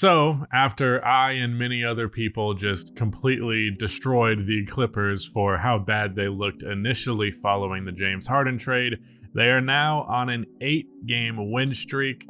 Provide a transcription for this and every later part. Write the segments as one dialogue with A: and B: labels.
A: So, after I and many other people just completely destroyed the Clippers for how bad they looked initially following the James Harden trade, they are now on an 8-game win streak,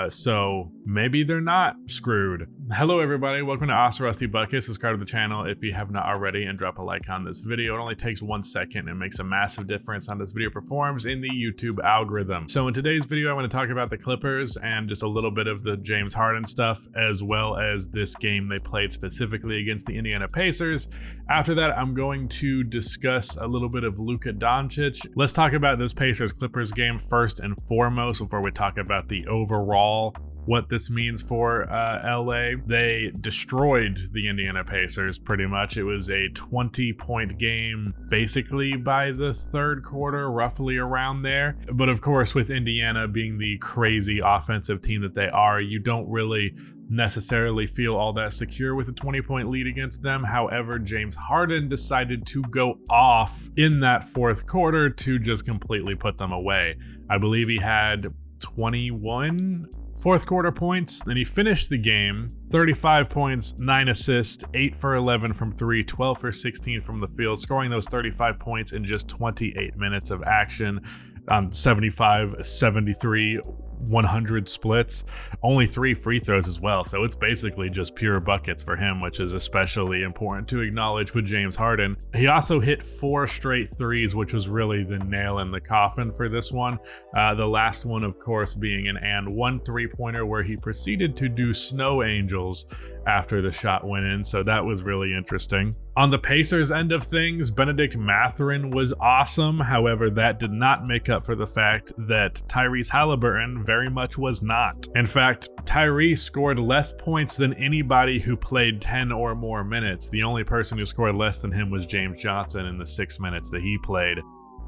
A: so maybe they're not screwed. Hello everybody, welcome to Awesome Rusty Bucket. Subscribe to the channel if you have not already and drop a like on this video. It only takes 1 second and makes a massive difference on this video performs in the YouTube algorithm. So in today's video, I want to talk about the Clippers and just a little bit of the James Harden stuff, as well as this game they played specifically against the Indiana Pacers. After that, I'm going to discuss a little bit of Luka Doncic. Let's talk about this Pacers-Clippers game first and foremost before we talk about the overall what this means for LA. They destroyed the Indiana Pacers pretty much. It was a 20-point game basically by the third quarter, roughly around there. But of course, with Indiana being the crazy offensive team that they are, you don't really necessarily feel all that secure with a 20-point lead against them. However, James Harden decided to go off in that fourth quarter to just completely put them away. I believe he had 21 fourth quarter points, and he finished the game 35 points, 9 assists, 8 for 11 from 3, 12 for 16 from the field, scoring those 35 points in just 28 minutes of action on 75, 73, 100 splits, only 3 free throws as well. So it's basically just pure buckets for him, which is especially important to acknowledge with James Harden. He also hit 4 straight threes, which was really the nail in the coffin for this one. The last one, of course, being an and one 3-pointer where he proceeded to do snow angels after the shot went in. So that was really interesting. On the Pacers end of things, Benedict Mathurin was awesome. However, that did not make up for the fact that Tyrese Halliburton very much was not. In fact, Tyrese scored less points than anybody who played 10 or more minutes. The only person who scored less than him was James Johnson in the 6 minutes that he played.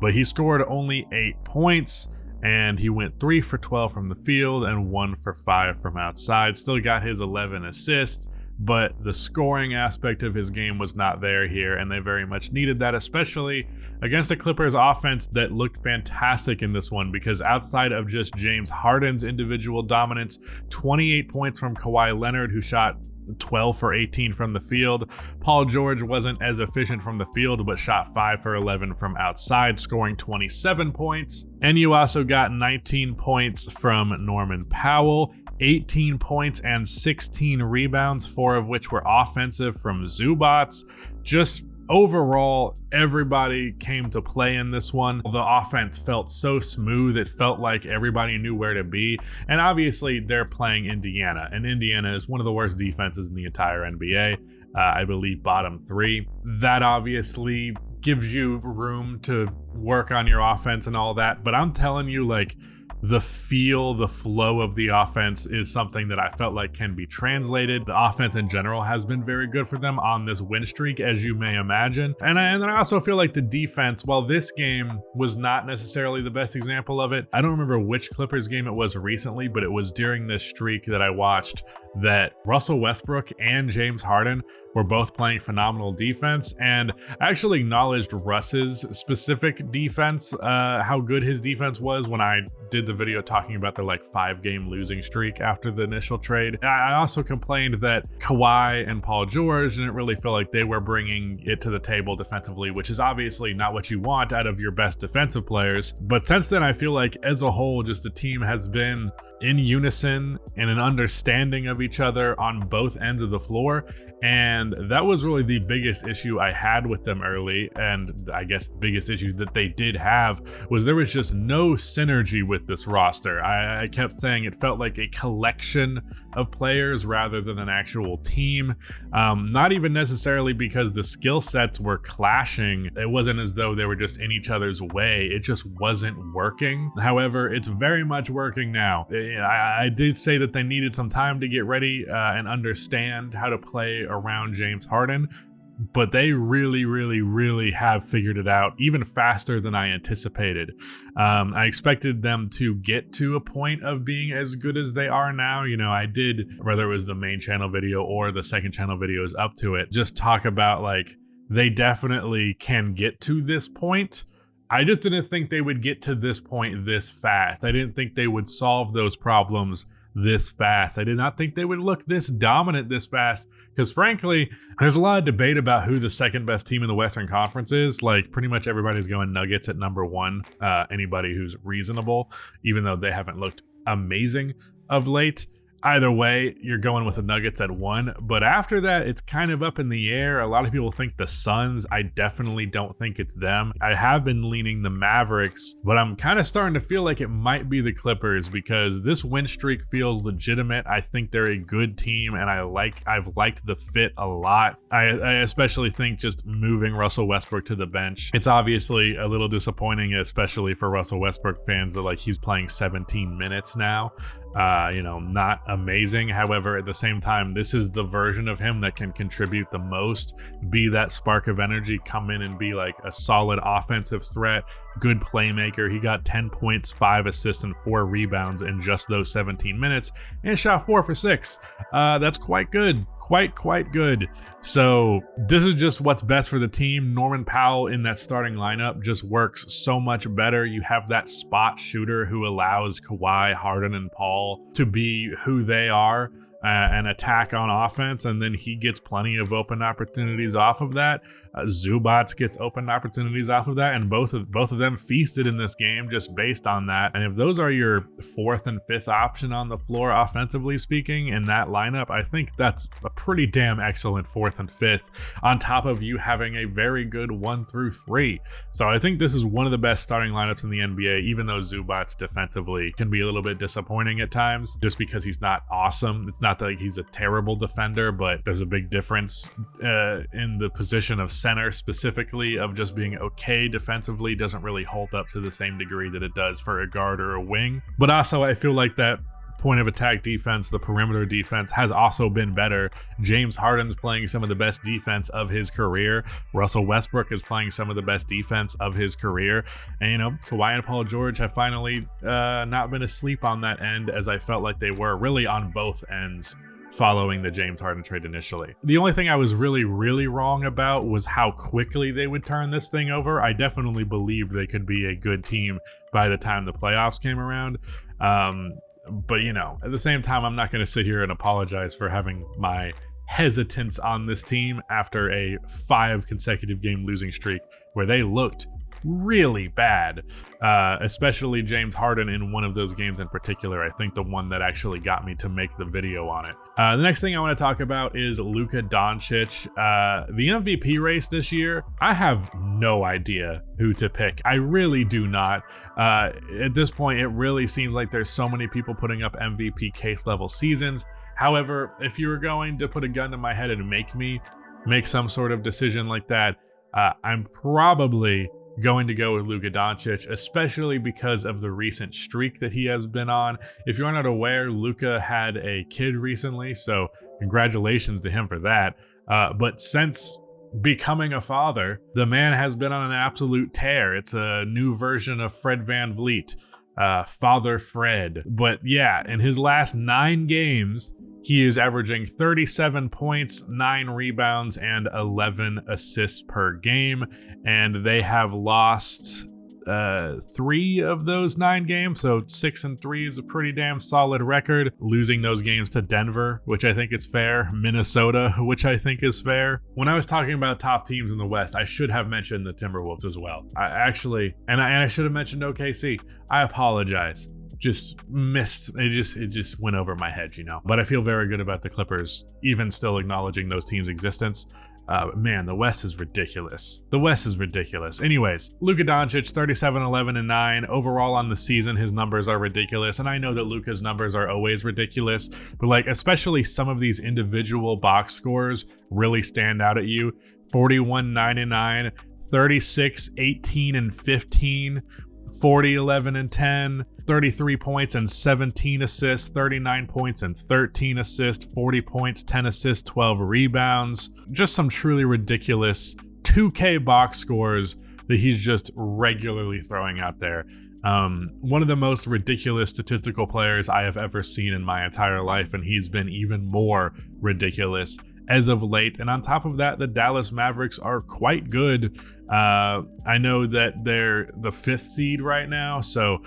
A: But he scored only 8 points, and he went 3 for 12 from the field and 1 for 5 from outside. Still got his 11 assists, but the scoring aspect of his game was not there here, and they very much needed that, especially against the Clippers offense that looked fantastic in this one, because outside of just James Harden's individual dominance, 28 points from Kawhi Leonard, who shot 12 for 18 from the field. Paul George wasn't as efficient from the field, but shot 5 for 11 from outside, scoring 27 points. And you also got 19 points from Norman Powell, 18 points and 16 rebounds, 4 of which were offensive from Zubats. Just overall, everybody came to play in this one. The offense felt so smooth. It felt like everybody knew where to be. And obviously, they're playing Indiana, and Indiana is one of the worst defenses in the entire NBA. I believe bottom 3. That obviously gives you room to work on your offense and all that. But I'm telling you, like, the flow of the offense is something that I felt like can be translated. The offense in general has been very good for them on this win streak, as you may imagine. And I also feel like the defense, while this game was not necessarily the best example of it, I don't remember which Clippers game it was recently, but it was during this streak that I watched that Russell Westbrook and James Harden were both playing phenomenal defense, and I actually acknowledged Russ's specific defense, how good his defense was when I did the video talking about the 5-game losing streak after the initial trade. I also complained that Kawhi and Paul George didn't really feel like they were bringing it to the table defensively, which is obviously not what you want out of your best defensive players. But since then, I feel like as a whole, just the team has been in unison and an understanding of each other on both ends of the floor. And that was really the biggest issue I had with them early. And I guess the biggest issue that they did have was there was just no synergy with this roster. I kept saying it felt like a collection of players rather than an actual team. Not even necessarily because the skill sets were clashing. It wasn't as though they were just in each other's way. It just wasn't working. However, it's very much working now. I did say that they needed some time to get ready and understand how to play around James Harden, but they really have figured it out even faster than I anticipated. I expected them to get to a point of being as good as they are now. You know, I did, whether it was the main channel video or the second channel videos up to it, just talk about they definitely can get to this point. I just didn't think they would get to this point this fast. I didn't think they would solve those problems this fast. I did not think they would look this dominant this fast, because frankly, there's a lot of debate about who the second best team in the Western Conference is. Like, pretty much everybody's going Nuggets at number one, anybody who's reasonable, even though they haven't looked amazing of late. Either way, you're going with the Nuggets at 1, but after that, it's kind of up in the air. A lot of people think the Suns. I definitely don't think it's them. I have been leaning the Mavericks, but I'm kind of starting to feel like it might be the Clippers, because this win streak feels legitimate. I think they're a good team, and I've liked the fit a lot. I especially think just moving Russell Westbrook to the bench, it's obviously a little disappointing, especially for Russell Westbrook fans, that like he's playing 17 minutes now. Not amazing. However, at the same time, this is the version of him that can contribute the most, be that spark of energy, come in and be like a solid offensive threat, good playmaker. He got 10 points, 5 assists, and 4 rebounds in just those 17 minutes, and shot 4 for 6. That's quite good. Quite good. So this is just what's best for the team. Norman Powell in that starting lineup just works so much better. You have that spot shooter who allows Kawhi, Harden, and Paul to be who they are and attack on offense, and then he gets plenty of open opportunities off of that. Zubac gets open opportunities off of that, and both of them feasted in this game just based on that. And if those are your 4th and 5th option on the floor, offensively speaking, in that lineup, I think that's a pretty damn excellent 4th and 5th, on top of you having a very good 1 through 3. So I think this is one of the best starting lineups in the NBA, even though Zubac defensively can be a little bit disappointing at times, just because he's not awesome. It's not that like he's a terrible defender, but there's a big difference in the position of center specifically, of just being okay defensively doesn't really hold up to the same degree that it does for a guard or a wing. But also I feel like that point of attack defense, the perimeter defense, has also been better. James Harden's playing some of the best defense of his career. Russell Westbrook is playing some of the best defense of his career. And Kawhi and Paul George have finally not been asleep on that end, as I felt like they were really on both ends following the James Harden trade initially. The only thing I was really wrong about was how quickly they would turn this thing over. I definitely believed they could be a good team by the time the playoffs came around. But at the same time, I'm not going to sit here and apologize for having my hesitance on this team after a 5 consecutive game losing streak where they looked really bad, especially James Harden in one of those games in particular. I think the one that actually got me to make the video on it. The next thing I want to talk about is Luka Doncic. The MVP race this year, I have no idea who to pick. I really do not. At this point, it really seems like there's so many people putting up MVP case level seasons. However, if you were going to put a gun to my head and make me make some sort of decision like that, I'm probably going to go with Luka Doncic, especially because of the recent streak that he has been on. If you're not aware, Luka had a kid recently, so congratulations to him for that. But since becoming a father, the man has been on an absolute tear. It's a new version of Fred VanVleet, Father Fred. But yeah, in his last 9 games, he is averaging 37 points, 9 rebounds, and 11 assists per game. And they have lost 3 of those 9 games. So 6-3 is a pretty damn solid record. Losing those games to Denver, which I think is fair. Minnesota, which I think is fair. When I was talking about top teams in the West, I should have mentioned the Timberwolves as well. I should have mentioned OKC. I apologize. Just missed. It just went over my head, But I feel very good about the Clippers, even still acknowledging those teams' existence. Man, the West is ridiculous. Anyways, Luka Doncic, 37, 11, and 9. Overall on the season, his numbers are ridiculous. And I know that Luka's numbers are always ridiculous, but especially some of these individual box scores really stand out at you. 41, 9, and 9, 36, 18, and 15. 40, 11, and 10, 33 points and 17 assists, 39 points and 13 assists, 40 points, 10 assists, 12 rebounds. Just some truly ridiculous 2K box scores that he's just regularly throwing out there. One of the most ridiculous statistical players I have ever seen in my entire life, and he's been even more ridiculous as of late. And on top of that, the Dallas Mavericks are quite good. I know that they're the 5th seed right now, so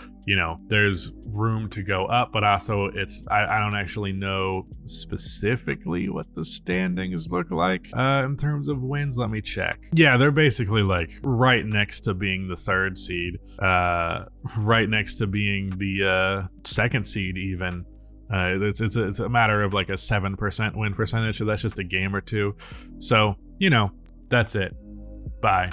A: there's room to go up, but also I don't actually know specifically what the standings look like in terms of wins. Let me check. Yeah, they're basically like right next to being the 3rd seed, right next to being the 2nd seed even. It's a matter of like a 7% win percentage, so that's just a game or two. So, that's it. Bye.